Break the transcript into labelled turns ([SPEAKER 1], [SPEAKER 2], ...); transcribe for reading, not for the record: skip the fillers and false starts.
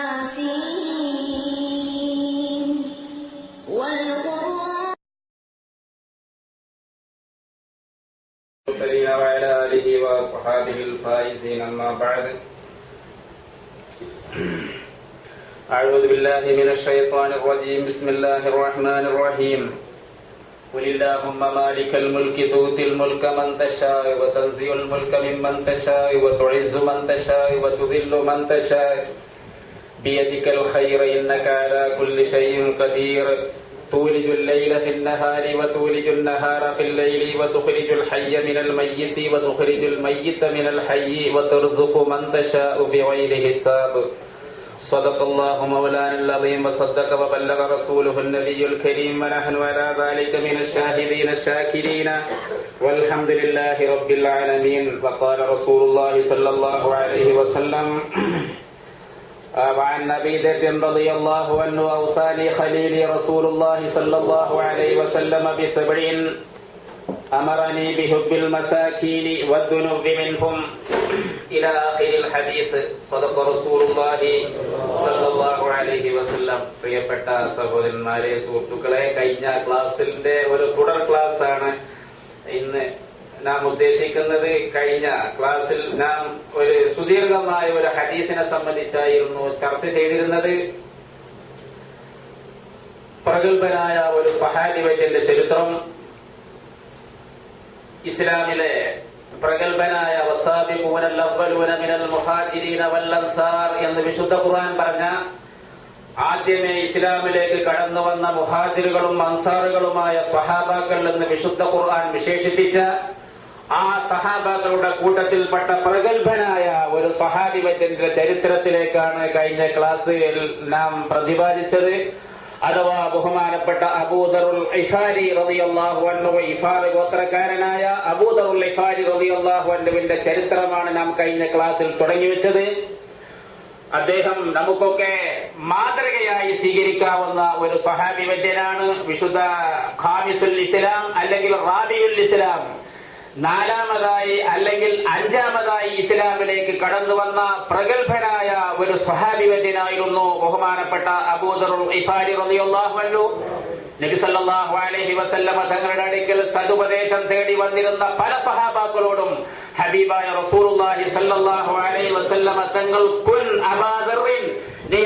[SPEAKER 1] ياسين والقرآن
[SPEAKER 2] وعلى آله وصحابه الفائزين أما بعد أعوذ بالله من الشيطان الرجيم بسم الله الرحمن الرحيم قل اللهم مالك الملك تؤتي الملك من تشاء وتنزع الملك ممن تشاء وتعز من تشاء وتذل من تشاء بيدك الخير إنك على كل شيء قدير تولج الليل في النهار وتولج النهار في الليل وتخرج الحي من الميت وتخرج الميت من الحي وترزق من تشاء بغير حساب صدق الله مولانا العظيم وصدق وبلغ رسوله النبي الكريم ونحن على ذلك من الشاهدين الشاكرين والحمد لله رب العالمين. وقال رسول الله صلى الله عليه وسلم وعن أبي ذر رضي الله عنه أوصاني خليلي رسول الله صلى الله عليه وسلم بسبع أمرني بحب المساكين والذنوب منهم إلى آخر الحديث صدق رسول الله صلى الله عليه وسلم. പ്രിയപ്പെട്ട സഹോദരന്മാരെ, സുഹൃത്തുക്കളെ, കഴിഞ്ഞ ക്ലാസ്സിന്റെ ഒരു തുടർ ക്ലാസ് ആണ് ഇന്ന് നാം ഉദ്ദേശിക്കുന്നത്. കഴിഞ്ഞ ക്ലാസ്സിൽ നാം ഒരു സുദീർഘമായ ഒരു ഹദീസിനെ സംബന്ധിച്ചായിരുന്നു ചർച്ച ചെയ്തിരുന്നത്. പ്രഗത്ഭനായ ഒരു സഹാബി വര്യന്റെ ചരിത്രം, ഇസ്ലാമിലെ പ്രഗത്ഭനായ വസാബിഖൂനൽ അവ്വലൂന മിനൽ മുഹാജിരീന വൽ അൻസാർ എന്ന് വിശുദ്ധ ഖുർആൻ പറഞ്ഞ ആദ്യമേ ഇസ്ലാമിലേക്ക് കടന്നു വന്ന മുഹാജിറുകളും അൻസാറുകളുമായ സ്വഹാബാക്കൾ എന്ന് വിശുദ്ധ ഖുർആൻ വിശേഷിപ്പിച്ച ആ സഹാബാക്കളുടെ കൂട്ടത്തിൽപ്പെട്ട പ്രഗത്ഭനായ ഒരു സഹാബി വര്യന്റെ ചരിത്രത്തിലേക്കാണ് കഴിഞ്ഞ ക്ലാസ്സിൽ നാം പ്രതിപാദിച്ചത്. അഥവാ ബഹുമാനപ്പെട്ട അബൂദറുൽ ഗിഫാരി റളിയല്ലാഹു അൻഹു, ഗിഫാർ ഗോത്രക്കാരനായ അബൂദറുൽ ഗിഫാരി റളിയല്ലാഹു അൻഹുവിന്റെ ചരിത്രമാണ് നാം കഴിഞ്ഞ ക്ലാസ്സിൽ തുടങ്ങിവെച്ചത്. അദ്ദേഹം നമുക്കൊക്കെ മാതൃകയായി സ്വീകരിക്കാവുന്ന ഒരു സ്വഹാബി വര്യനാണ്. വിശുദ്ധ ഖാമിസുൽ ഇസ്ലാം അല്ലെങ്കിൽ റാബിയുൽ ഇസ്ലാം, നാലാമതായി അല്ലെങ്കിൽ അഞ്ചാമതായി ഇസ്ലാമിലേക്ക് കടന്നു വന്ന പ്രഗത്ഭനായ ഒരു സ്വഹാബി വര്യനായിരുന്നു ബഹുമാനപ്പെട്ട അബൂദറുൽ ഗിഫാരി റളിയല്ലാഹു അൻഹു. നബി സല്ലല്ലാഹു അലൈഹി വസല്ലമ തങ്ങളുടെ അടുക്കൽ സദുപദേശം തേടി വന്നിരുന്ന പല സഹാബാക്കളോടും ഹബീബായ റസൂലുള്ളാഹി സല്ലല്ലാഹു അലൈഹി വസല്ലമ തങ്ങൾ കുൻ അബാ ദർറിൻ, നീ